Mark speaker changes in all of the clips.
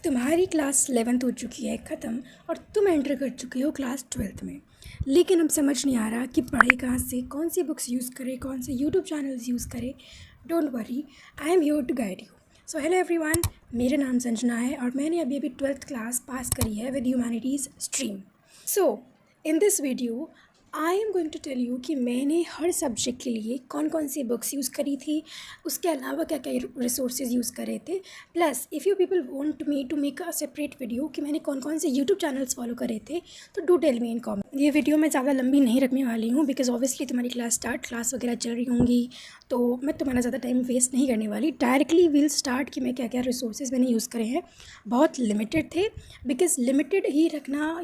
Speaker 1: तुम्हारी class 11th हो चुकी है ख़त्म और तुम एंटर कर चुके हो क्लास 12th में। लेकिन अब समझ नहीं आ रहा कि पढ़े कहाँ से, कौन सी बुक्स यूज़ करें, कौन से यूट्यूब चैनल्स यूज़ करें। Don't worry, I am here to guide you. So hello everyone, मेरा नाम संजना है और मैंने अभी 12th क्लास पास करी है with humanities stream. So in this video I am going to tell you कि मैंने हर सब्जेक्ट के लिए कौन कौन सी बुक्स यूज़ करी थी, उसके अलावा क्या क्या रिसोर्सेज यूज़ करे थे। Plus if you people want me to make a separate video कि मैंने कौन कौन से यूट्यूब चैनल्स फॉलो करे थे, तो do tell me in comment. ये वीडियो मैं ज़्यादा लंबी नहीं रखने वाली हूँ बिकॉज ऑब्वियसली तुम्हारी क्लास वगैरह चल रही होंगी, तो मैं तुम्हारा ज़्यादा टाइम वेस्ट नहीं करने वाली। डायरेक्टली विल स्टार्ट कि मैं क्या क्या रिसोर्सेज मैंने यूज़ करे हैं। बहुत लिमिटेड थे बिकॉज लिमिटेड ही रखना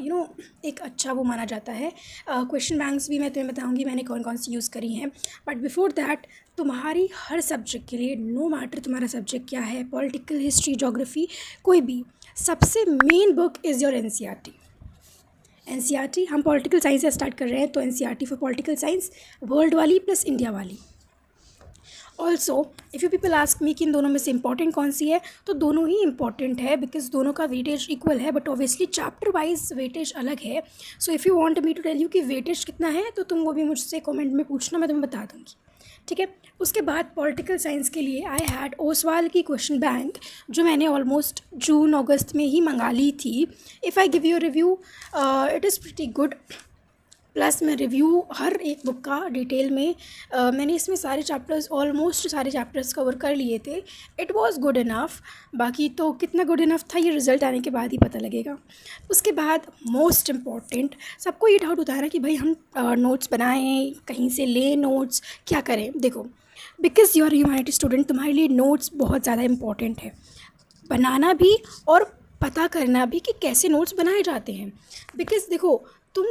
Speaker 1: एक अच्छा वो माना जाता है। क्वेश्चन बैंक्स भी मैं तुम्हें बताऊंगी मैंने कौन कौन सी यूज़ करी हैं। बट बिफोर दैट, तुम्हारी हर सब्जेक्ट के लिए, नो मैटर तुम्हारा सब्जेक्ट क्या है, पॉलिटिकल, हिस्ट्री, ज्योग्राफी, कोई भी, सबसे main book is your NCERT. हम पॉलिटिकल साइंस से स्टार्ट कर रहे हैं तो NCERT for political science, world वाली प्लस इंडिया वाली। Also if you people ask me कि इन दोनों में से इंपॉर्टेंट कौन सी है, तो दोनों ही इंपॉर्टेंट है बिकॉज दोनों का वेटेज इक्वल है, but obviously chapter wise weightage अलग है। So if you want me to tell you कि वेटेज कितना है, तो तुम वो भी मुझसे कमेंट में पूछना, मैं तुम्हें बता दूँगी, ठीक है। उसके बाद पॉलिटिकल साइंस के लिए आई हैड ओसवाल की क्वेश्चन बैंक, जो मैंने ऑलमोस्ट जून अगस्त में ही मंगा ली थी। If I give you review, it is pretty good. Plus मैं रिव्यू हर एक बुक का डिटेल में, मैंने इसमें सारे चैप्टर्स, ऑलमोस्ट सारे चैप्टर्स कवर कर लिए थे। It was good enough. बाकी तो कितना गुड इनफ था ये रिज़ल्ट आने के बाद ही पता लगेगा। उसके बाद मोस्ट इम्पॉर्टेंट, सबको ये डाउट होता है ना कि भाई हम नोट्स बनाएं, कहीं से लें नोट्स, क्या करें। देखो, because you are humanity student, तुम्हारे लिए नोट्स बहुत ज़्यादा इंपॉर्टेंट है, बनाना भी और पता करना भी कि कैसे नोट्स बनाए जाते हैं। बिकॉज देखो, तुम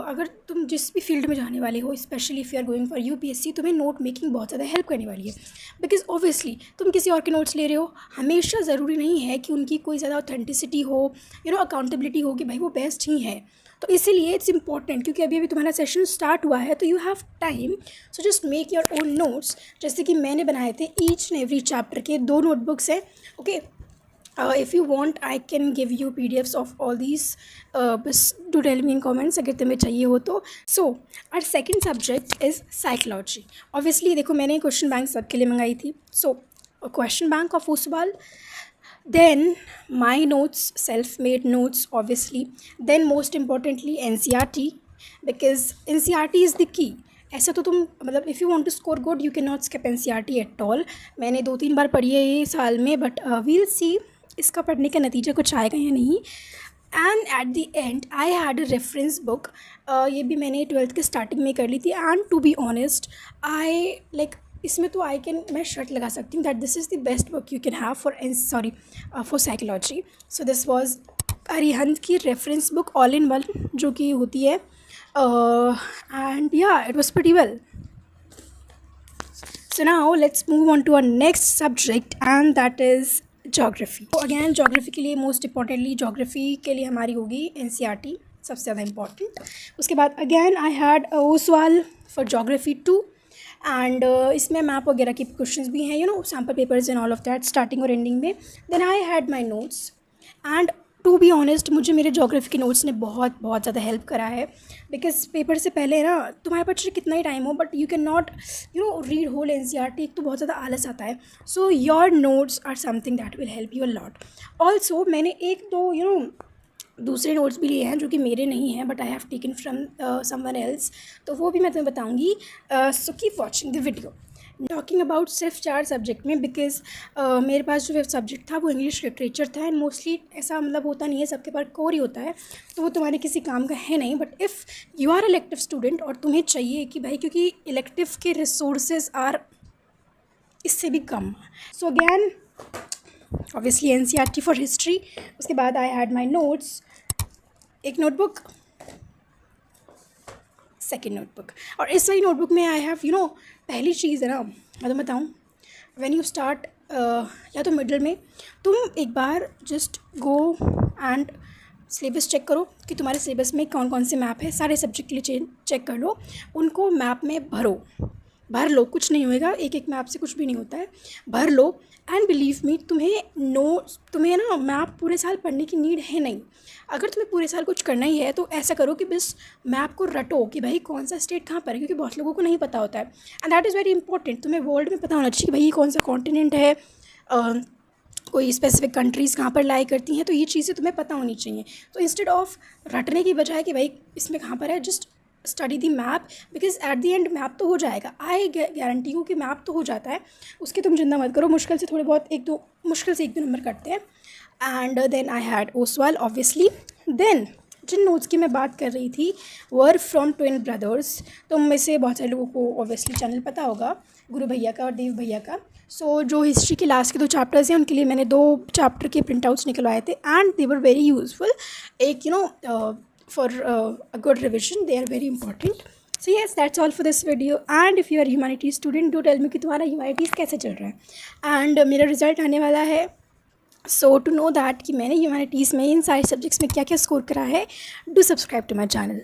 Speaker 1: अगर तुम जिस भी फील्ड में जाने वाले हो, specially if you are going for UPSC, तुम्हें नोट मेकिंग बहुत ज़्यादा हेल्प करने वाली है। बिकॉज ऑब्वियसली तुम किसी और के नोट्स ले रहे हो, हमेशा ज़रूरी नहीं है कि उनकी कोई ज़्यादा ऑथेंटिसिटी हो, अकाउंटेबिलिटी हो कि भाई वो बेस्ट ही है। तो इसीलिए इट्स इंपॉर्टेंट, क्योंकि अभी अभी तुम्हारा सेशन स्टार्ट हुआ है, तो you have time, so just make your own notes. जैसे कि मैंने बनाए थे ईच एंड एवरी चैप्टर के 2 नोटबुक्स हैं, okay. If you want, I can give you PDFs of all these, बस do tell me in comments अगर तुम्हें चाहिए हो तो। So our second subject is psychology. Obviously देखो, मैंने क्वेश्चन बैंक सबके लिए मंगाई थी, so a question bank of Oswal, then my notes, self-made notes obviously, then most importantly NCERT, because NCERT is the key. ऐसा तो तुम, मतलब if you want to score good you can not skip NCERT at all. मैंने 2-3 बार पढ़ी है ये साल में, बट वील सी इसका पढ़ने का नतीजा कुछ आएगा या नहीं। And at the and I had a reference book, ये भी मैंने 12th के स्टार्टिंग में कर ली थी। And to be honest, I like, इसमें तो मैं शर्ट लगा सकती हूँ that this is the best book you can have for psychology. So this was Arihant की reference book, all in one, जो कि होती है, and yeah, it was pretty well. So now let's move on to our next subject, and that is geography. तो again geography के लिए most importantly, geography के लिए हमारी होगी NCERT सबसे ज़्यादा important। उसके बाद again I had OSWAL for geography too, and इसमें मैप वगैरह की क्वेश्चंस भी हैं, sample papers and all of that, starting और ending में। Then I had my notes, and to be honest मुझे मेरे जोग्राफी के नोट्स ने बहुत बहुत ज़्यादा हेल्प करा है। बिकॉज पेपर से पहले ना, तुम्हारे पास कितना ही टाइम हो, but you can not read whole NCERT, एक तो बहुत ज़्यादा आलस आता है। So your notes are something that will help you a lot. Also मैंने 1-2 दूसरे नोट्स भी लिए हैं जो कि मेरे नहीं हैं, but I have taken from someone else, तो वो भी मैं तुम्हें बताऊँगी। So keep watching the video. Talking about सिर्फ 4 सब्जेक्ट में, बिकॉज मेरे पास जो सब्जेक्ट था वो इंग्लिश लिटरेचर था, एंड मोस्टली ऐसा मतलब होता नहीं है, सबके पास कोर ही होता है, तो वो तुम्हारे किसी काम का है नहीं। But if you are elective student और तुम्हें चाहिए कि भाई, क्योंकि इलेक्टिव के रिसोर्सेज आर इससे भी कम, so again obviously NCERT for history. उसके बाद आई हैड माई नोट्स, एक नोटबुक, सेकेंड नोटबुक, और इस वाली नोटबुक में आई हैव पहली चीज़ है ना, मैं तो बताऊँ, व्हेन यू स्टार्ट, या तो मिडल में तुम एक बार just go and syllabus check करो कि तुम्हारे सिलेबस में कौन कौन से मैप है, सारे सब्जेक्ट के लिए चेक कर लो, उनको मैप में भरो, भर लो, कुछ नहीं होएगा, एक एक मैप से कुछ भी नहीं होता है, भर लो। एंड बिलीव मी, तुम्हें ना मैप पूरे साल पढ़ने की नीड है नहीं। अगर तुम्हें पूरे साल कुछ करना ही है तो ऐसा करो कि बस मैप को रटो कि भाई कौन सा स्टेट कहाँ पर है, क्योंकि बहुत लोगों को नहीं पता होता है। And that is very important, तुम्हें वर्ल्ड में पता होना चाहिए कि भाई ये कौन सा कॉन्टिनेंट है, कोई स्पेसिफिक कंट्रीज़ कहाँ पर लाई करती हैं, तो ये चीज़ें तुम्हें पता होनी चाहिए। तो इंस्टेड ऑफ रटने की बजाय कि भाई इसमें कहाँ पर है, just study the map, because at the and map तो हो जाएगा। आई गारंटी हूँ कि मैप तो हो जाता है, उसकी तुम चिंता मत करो। मुश्किल से थोड़े बहुत मुश्किल से 1-2 नंबर कटते हैं। And then I had Oswal obviously. Then जिन नोट्स की मैं बात कर रही थी वर फ्रॉम ट्विन ब्रदर्स। तो में से बहुत सारे लोगों को ऑब्वियसली चैनल पता होगा, गुरु भैया का और देव भैया का। सो जो हिस्ट्री के लास्ट के 2 चैप्टर्स हैं उनके लिए मैंने 2 चैप्टर के प्रिंट आउट्स निकलवाए थे, and they were very useful. एक for a good revision, they are very important. So yes, that's all for this video. And if you are humanities student, do tell me कि तुम्हारा humanities कैसे चल रहा है। and मेरा result आने वाला है, so to know that कि मैंने humanities में इन सारे सब्जेक्ट्स में क्या क्या स्कोर करा है, do subscribe to my channel.